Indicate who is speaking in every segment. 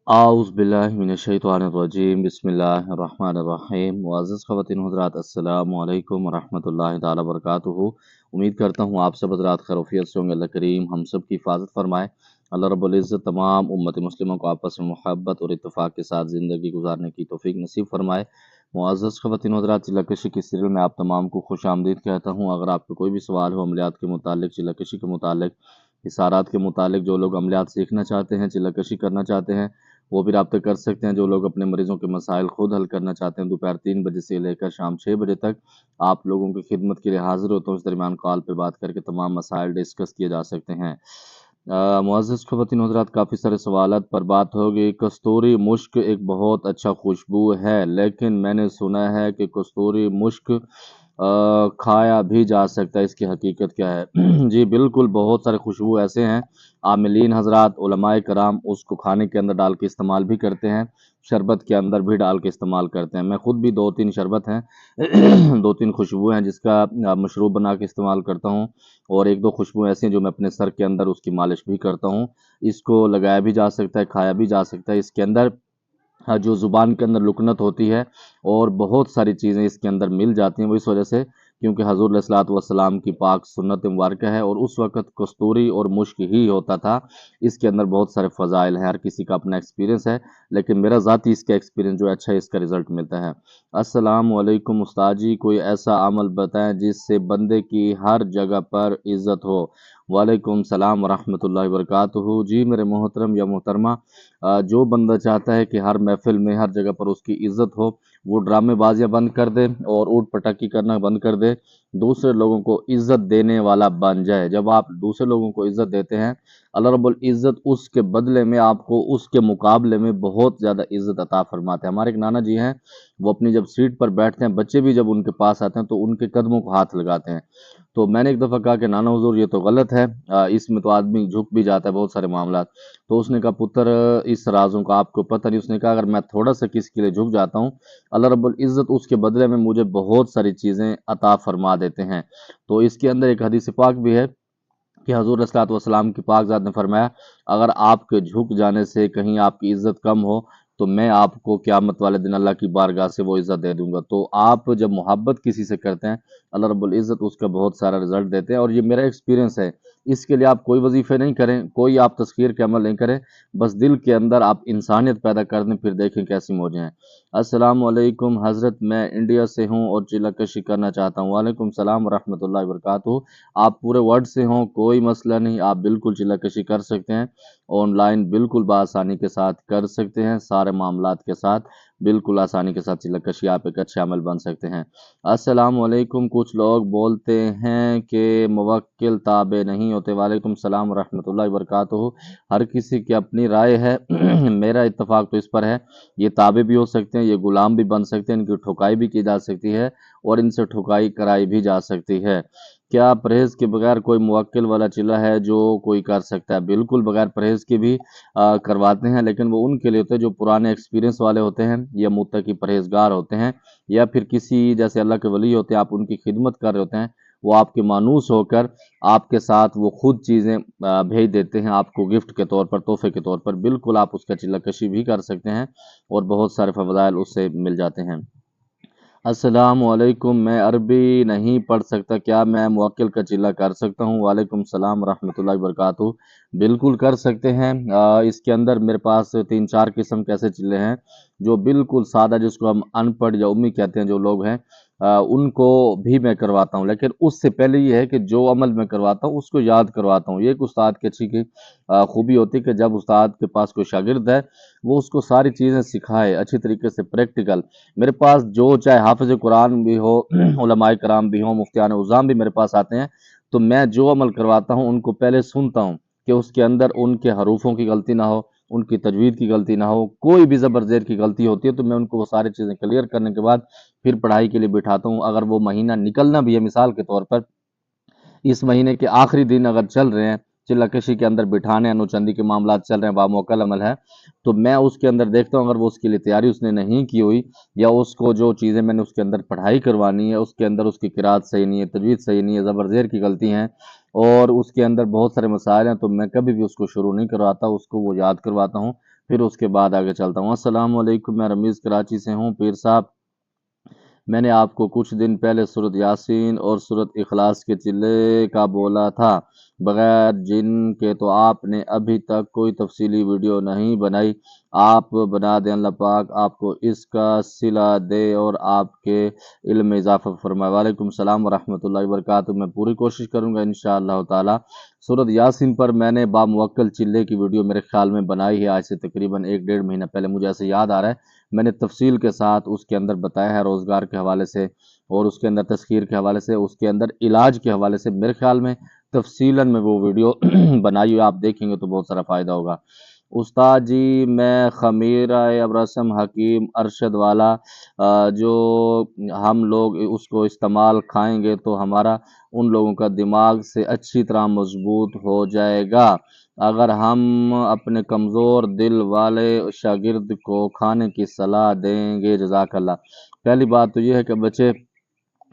Speaker 1: आउज़ बिल्लाहि मिनश्शैतानिर्रजीम बिस्मिल्लाहिर्रहमानिर्रहीम। मुअज़्ज़ज़ ख़वातीन हज़रात, अस्सलामु अलैकुम वरहमतुल्लाहि तआला वबरकातुहू। उम्मीद करता हूँ आप सब हज़रात खैरियत से होंगे। अल्लाह करीम हम सब की हिफ़ाज़त फरमाए। अल्लाह रब्बुल इज़्ज़त तमाम उम्मत मुस्लिमों को आपस में मोहब्बत और इत्तेफ़ाक़ के साथ ज़िंदगी गुज़ारने की तौफ़ीक नसीब फरमाए। मुअज़्ज़ज़ ख़वातीन हज़रात, चिल्ला-कशी की सीरियल में आप तमाम को खुशामदीद कहता हूँ। अगर आपको कोई भी सवाल हो अमलियात के मुतालिक, चिल्ला-कशी के मुतालिक, इशारात के मुतालिक, जो लोग अमलियात सीखना चाहते हैं, चिल्ला-कशी करना चाहते हैं, वो भी राब्ता कर सकते हैं। जो लोग अपने मरीज़ों के मसाइल खुद हल करना चाहते हैं, दोपहर 3 बजे से लेकर शाम 6 बजे तक आप लोगों की खिदमत के लिए हाज़िर होता हूँ। इस दरमियान कॉल पे बात करके तमाम मसाइल डिस्कस किए जा सकते हैं। मुअज़्ज़ज़ ख़वातीन हज़रात, काफ़ी सारे सवालात पर बात होगी। कस्तूरी मुश्क एक बहुत अच्छा खुशबू है, लेकिन मैंने सुना है कि कस्तूरी मुश्क खाया भी जा सकता है, इसकी हकीकत क्या है? जी बिल्कुल, बहुत सारे खुशबू ऐसे हैं, आमिलीन हज़रात, उलमाए कराम उसको खाने के अंदर डाल के इस्तेमाल भी करते हैं, शरबत के अंदर भी डाल के इस्तेमाल करते हैं। मैं खुद भी 2-3 शरबत हैं 2-3 खुशबू हैं जिसका मशरूब बना के इस्तेमाल करता हूँ, और 1-2 खुशबू ऐसी हैं जो मैं अपने सर के अंदर उसकी मालिश भी करता हूँ। इसको लगाया भी जा सकता है, खाया भी जा सकता है। इसके अंदर जो ज़ुबान के अंदर लुकनत होती है और बहुत सारी चीज़ें इसके अंदर मिल जाती हैं, वो इस वजह से क्योंकि हज़ूर अलैहिस्सलातु वस्सलाम की पाक सुन्नत मुबारक है और उस वक़्त कस्तूरी और मुश्क ही होता था। इसके अंदर बहुत सारे फ़ज़ाइल हैं, हर किसी का अपना एक्सपीरियंस है, लेकिन मेरा ज़ाती इसका एक्सपीरियंस जो है अच्छा है, इसका रिज़ल्ट मिलता है। अस्सलामु अलैकुम उस्ताद जी, कोई ऐसा अमल बताएँ जिससे बंदे की हर जगह पर इज़्ज़त हो। वालेकुम सलाम व रहमतुल्लाहि व बरकातुहू। जी मेरे मोहतरम या मोहतरमा, जो बंदा चाहता है कि हर महफ़िल में, हर जगह पर उसकी इज़्ज़त हो, वो ड्रामेबाज़ियाँ बंद कर दे और ऊट-पटांगी करना बंद कर दे, दूसरे लोगों को इज़्ज़त देने वाला बन जाए। जब आप दूसरे लोगों को इज़्ज़त देते हैं, अल्लाह रब्बुल इज़्ज़त उसके बदले में आपको उसके मुकाबले में बहुत ज़्यादा इज़्ज़त अता फ़रमाते हैं। हमारे एक नाना जी हैं, वो अपनी जब सीट पर बैठते हैं, बच्चे भी जब उनके पास आते हैं, तो उनके कदमों को हाथ लगाते हैं। तो मैंने एक दफ़ा कहा कि नाना हुज़ूर, ये तो गलत है, इसमें तो आदमी झुक भी जाता है बहुत सारे मामलात। तो उसने कहा, पुत्र इस राज़ों का आपको पता नहीं। उसने कहा, अगर मैं थोड़ा-सा किसी के लिए झुक जाता हूँ, अल्लाह रब्बुल इज़्ज़त उसके बदले में मुझे बहुत सारी चीज़ें अता फ़रमा देते हैं। तो इसके अंदर एक हदीस पाक भी है कि हज़ूर अलैहिस्सलातु वस्सलाम की पाकज़ात ने फ़रमाया, अगर आपके झुक जाने से कहीं आपकी इज़्ज़त कम हो, तो मैं आपको क़यामत वाले दिन अल्लाह की बारगाह से वो इज़्ज़त दे दूँगा। तो आप जब मोहब्बत किसी से करते हैं, अल्लाह रब्बुल इज़्ज़त उसका बहुत सारा रिज़ल्ट देते हैं, और ये मेरा एक्सपीरियंस है। इसके लिए आप कोई वज़ीफ़े नहीं करें, कोई आप तस्ख़ीर के अमल नहीं करें, बस दिल के अंदर आप इंसानियत पैदा कर दें, फिर देखें कैसी मौजें हैं। अस्सलामु अलैकुम हज़रत, मैं इंडिया से हूँ और चिल्ला-कशी करना चाहता हूँ। वालेकुम सलाम व रहमतुल्लाहि व बरकातुहू। आप पूरे वर्ल्ड से हों, कोई मसला नहीं, आप बिल्कुल चिल्ला-कशी कर सकते हैं। ऑनलाइन बिल्कुल बआसानी के साथ कर सकते हैं, सारे मामलात के साथ बिल्कुल आसानी के साथ चिल्ला-कशी आप एक अच्छे अमल बन सकते हैं। अस्सलामु अलैकुम, कुछ लोग बोलते हैं कि मुवक्किल ताबे नहीं होते। वालेकुम सलाम व रहमतुल्लाहि व बरकातुहू। हर किसी की अपनी राय है। मेरा इत्तेफ़ाक तो इस पर है, ये ताबे भी हो सकते हैं, ये गुलाम भी बन सकते हैं, इनकी ठुकाई भी की जा सकती है और इनसे ठुकाई कराई भी जा सकती है। क्या परहेज़ के बगैर कोई मुवक्किल वाला चिल्ला है जो कोई कर सकता है? बिल्कुल, बगैर परहेज़ के भी करवाते हैं, लेकिन वो उनके लिए होता है जो पुराने एक्सपीरियंस वाले होते हैं, या मुत्तकी परहेज़गार होते हैं, या फिर किसी जैसे अल्लाह के वली होते हैं, आप उनकी खिदमत कर रहे होते हैं, वो आपके मानूस होकर आपके साथ वो खुद चीज़ें भेज देते हैं आपको गिफ्ट के तौर पर, तोहफ़े के तौर पर। बिल्कुल आप उसका चिल्ला-कशी भी कर सकते हैं और बहुत सारे फ़ज़ाइल उससे मिल जाते हैं। अस्सलामु अलैकुम, मैं अरबी नहीं पढ़ सकता, क्या मैं मुवक्किल का चिल्ला कर सकता हूँ? वालेकुम सलाम रहमतुल्लाहि व बरकातुहू। बिल्कुल कर सकते हैं। इसके अंदर मेरे पास 3-4 किस्म के ऐसे चिल्ले हैं, जो बिल्कुल सादा, जिसको हम अनपढ़ या उम्मी कहते हैं जो लोग हैं, उनको भी मैं करवाता हूँ। लेकिन उससे पहले ये है कि जो अमल मैं करवाता हूँ, उसको याद करवाता हूँ। ये एक उस्ताद की अच्छी की खूबी होती है कि जब उस्ताद के पास कोई शागिर्द है, वो उसको सारी चीज़ें सिखाए अच्छी तरीके से प्रैक्टिकल। मेरे पास जो चाहे हाफ़िज़ कुरान भी हो, उलमाए कराम भी हों, मुफ्तियान उज़्ज़ाम भी मेरे पास आते हैं, तो मैं जो अमल करवाता हूँ उनको पहले सुनता हूँ कि उसके अंदर उनके हरूफ़ों की गलती ना हो, उनकी तजवीद की गलती ना हो, कोई भी ज़बर ज़ेर की गलती होती है तो मैं उनको वो सारी चीज़ें क्लियर करने के बाद फिर पढ़ाई के लिए बिठाता हूँ। अगर वो महीना निकलना भी है, मिसाल के तौर पर इस महीने के आखिरी दिन अगर चल रहे हैं, चिल्ला-कशी के अंदर बिठाने, अनुचंदी के मामलात चल रहे हैं, बामौकल अमल है, तो मैं उसके अंदर देखता हूँ, अगर वो उसके लिए तैयारी उसने नहीं की हुई, या उसको जो चीज़ें मैंने उसके अंदर पढ़ाई करवानी है, उसके अंदर उसकी किरात सही नहीं है, तजवीद सही नहीं है, ज़बर ज़ेर की गलती हैं, और उसके अंदर बहुत सारे मसाइल हैं, तो मैं कभी भी उसको शुरू नहीं करवाता, उसको वो याद करवाता हूँ। फिर उसके बाद आगे चलता हूँ। अस्सलाम वालेकुम, मैं रमीज़ कराची से हूँ। पीर साहब, मैंने आपको कुछ दिन पहले सूरत यासीन और सूरत इखलास के चिल्ले का बोला था, बगैर जिन के, तो आपने अभी तक कोई तफसीली वीडियो नहीं बनाई। आप बना दें, अल्लाह पाक आपको इसका सिला दे और आपके इल्म में इजाफा फरमाए। वालेकुम सलाम व रहमतुल्लाहि व बरकातुहू। मैं पूरी कोशिश करूँगा इंशाअल्लाह ताला। सूरत यासीन पर मैंने बामुवक्कल चिल्ले की वीडियो मेरे ख्याल में बनाई है, आज से तकरीबन 1 डेढ़ महीना पहले, मुझे ऐसे याद आ रहा है। मैंने तफसील के साथ उसके अंदर बताया है, रोज़गार के हवाले से और उसके अंदर तस्खीर के हवाले से, उसके अंदर इलाज के हवाले से मेरे ख्याल में तफसीलन में वो वीडियो बनाई हुई, आप देखेंगे तो बहुत सारा फ़ायदा होगा। उस्ताद जी, मैं खमीरा अबरसम हकीम अरशद वाला जो हम लोग उसको इस्तेमाल खाएंगे तो हमारा उन लोगों का दिमाग से अच्छी तरह मजबूत हो जाएगा। अगर हम अपने कमज़ोर दिल वाले शागिर्द को खाने की सलाह देंगे, जज़ाकल्लाह। पहली बात तो ये है कि बच्चे,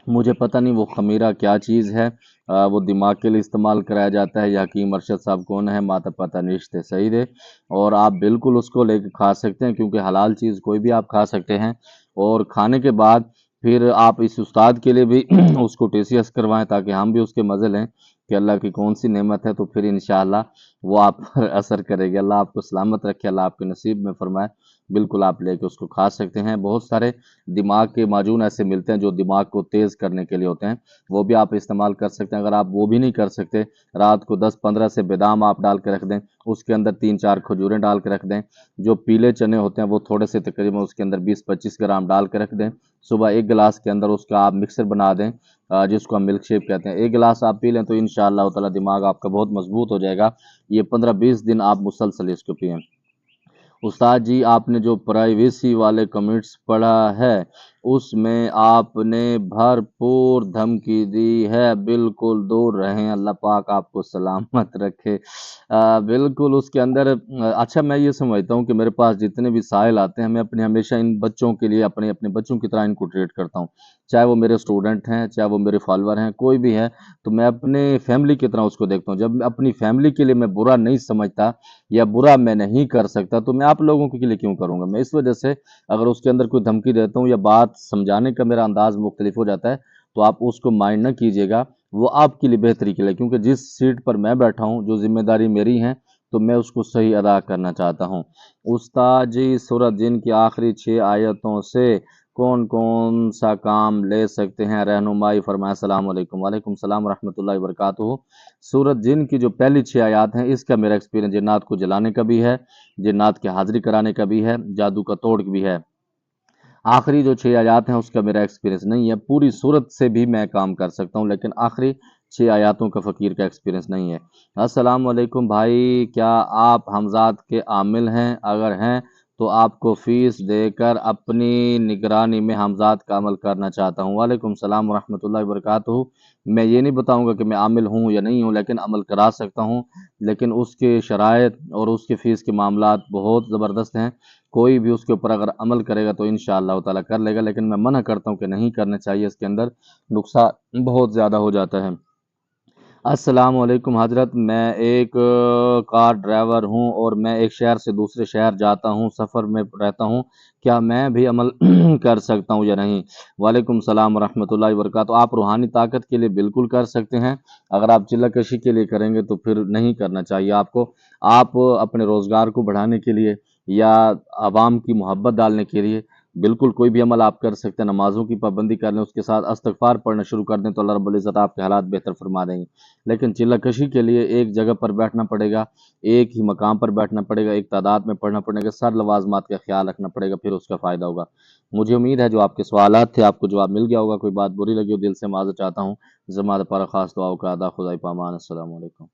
Speaker 1: मुझे पता नहीं वो खमीरा क्या चीज़ है, वो दिमाग के लिए इस्तेमाल कराया जाता है या हकीम अरशद साहब कौन है, माता पता निश्ते सही दे। और आप बिल्कुल उसको लेके खा सकते हैं, क्योंकि हलाल चीज़ कोई भी आप खा सकते हैं। और खाने के बाद फिर आप इस उस्ताद के लिए भी उसको टीसीएस करवाएं, ताकि हम भी उसके मज़े लें कि अल्लाह की कौन सी नेमत है, तो फिर इंशाअल्लाह वो आप पर असर करेगी। अल्लाह आपको सलामत रखे, अल्लाह आपके नसीब में फरमाए। बिल्कुल आप लेके उसको खा सकते हैं। बहुत सारे दिमाग के माजून ऐसे मिलते हैं जो दिमाग को तेज़ करने के लिए होते हैं, वो भी आप इस्तेमाल कर सकते हैं। अगर आप वो भी नहीं कर सकते, रात को 10-15 से बादाम आप डाल के रख दें, उसके अंदर 3-4 खजूरें डाल के रख दें, जो पीले चने होते हैं वो थोड़े से तकरीबन उसके अंदर 20-25 ग्राम डाल के रख दें। सुबह 1 गिलास के अंदर उसका आप मिक्सर बना दें, जिसको हम मिल्क शेक कहते हैं। 1 गिलास आप पी लें तो इंशाअल्लाह ताला दिमाग आपका बहुत मजबूत हो जाएगा। ये 15-20 दिन आप मुसलसल इसको पिएं। उस्ताद जी, आपने जो प्राइवेसी वाले कमेंट्स पढ़ा है उसमें आपने भरपूर धमकी दी है, बिल्कुल दूर रहें, अल्लाह पाक आपको सलामत रखे। बिल्कुल उसके अंदर अच्छा, मैं ये समझता हूँ कि मेरे पास जितने भी साइल आते हैं, मैं अपने हमेशा इन बच्चों के लिए अपने अपने बच्चों की तरह इनको ट्रीट करता हूँ। चाहे वो मेरे स्टूडेंट हैं, चाहे वो मेरे फॉलोअर हैं, कोई भी है, तो मैं अपने फैमिली की तरह उसको देखता हूँ। जब मैं अपनी फैमिली के लिए मैं बुरा नहीं समझता या बुरा मैं नहीं कर सकता, तो मैं आप लोगों के लिए क्यों करूँगा। मैं इस वजह से अगर उसके अंदर कोई धमकी देता हूँ या बात समझाने का मेरा अंदाज मुख्तलिफ हो जाता है, तो आप उसको माइंड न कीजिएगा, वो आपके लिए बेहतरी के लिए, क्योंकि जिस सीट पर मैं बैठा हूँ, जो जिम्मेदारी मेरी है, तो मैं उसको सही अदा करना चाहता हूँ। उस्ताद जी, सूरत जिन की आखिरी 6 आयतों से कौन कौन सा काम ले सकते हैं, रहनुमाई फरमाएं। अस्सलाम वालेकुम। वालेकुम सलाम रहमतुल्लाहि व बरकातुहू। सूरत जिन की जो पहली 6 आयात हैं, इसका मेरा एक्सपीरियंस जिन्नात को जलाने का भी है, जिन्नात की हाजिरी कराने का भी है, जादू का तोड़ भी है। आखिरी जो 6 आयात हैं उसका मेरा एक्सपीरियंस नहीं है। पूरी सूरत से भी मैं काम कर सकता हूँ, लेकिन आखिरी 6 आयातों का फ़कीर का एक्सपीरियंस नहीं है। अस्सलाम वालेकुम भाई, क्या आप हमज़ात के आमिल हैं? अगर हैं तो आपको फ़ीस देकर अपनी निगरानी में हमज़ात का अमल करना चाहता हूँ। वालेकुम सलाम व रहमतुल्लाहि व बरकातुहू। मैं ये नहीं बताऊँगा कि मैं आमिल हूँ या नहीं हूँ, लेकिन अमल करा सकता हूँ, लेकिन उसके शराइत और उसकी फ़ीस के मामलात बहुत ज़बरदस्त हैं। कोई भी उसके ऊपर अगर अमल करेगा तो इंशाअल्लाह ताला कर लेगा, लेकिन मैं मना करता हूँ कि नहीं करना चाहिए, इसके अंदर नुकसान बहुत ज़्यादा हो जाता है। अस्सलाम वालेकुम हज़रत, मैं एक कार ड्राइवर हूँ और मैं एक शहर से दूसरे शहर जाता हूँ, सफ़र में रहता हूँ, क्या मैं भी अमल कर सकता हूँ या नहीं? वालेकुम सलाम रहमतुल्लाहि व बरकातुहू। आप रूहानी ताकत के लिए बिल्कुल कर सकते हैं। अगर आप चिल्ला-कशी के लिए करेंगे तो फिर नहीं करना चाहिए आपको। आप अपने रोज़गार को बढ़ाने के लिए या आवाम की मोहब्बत डालने के लिए बिल्कुल कोई भी अमल आप कर सकते हैं। नमाज़ों की पाबंदी कर लें, उसके साथ इस्तिग़फ़ार पढ़ना शुरू कर दें, तो अल्लाह रब्बुल इज़्ज़त आपके हालात बेहतर फरमा देंगे। लेकिन चिल्ला-कशी के लिए एक जगह पर बैठना पड़ेगा, एक ही मकाम पर बैठना पड़ेगा, एक तादाद में पढ़ना पड़ेगा, सर लवाज़मात का ख़्याल रखना पड़ेगा, फिर उसका फ़ायदा होगा। मुझे उम्मीद है जो आपके सवालात थे आपको जवाब मिल गया होगा। कोई बात बुरी लगी हो, दिल से माज़रत चाहता हूँ। ज़मात पर ख़ास दुआओं का अदा खुदा पामान। अस्सलामु अलैकुम।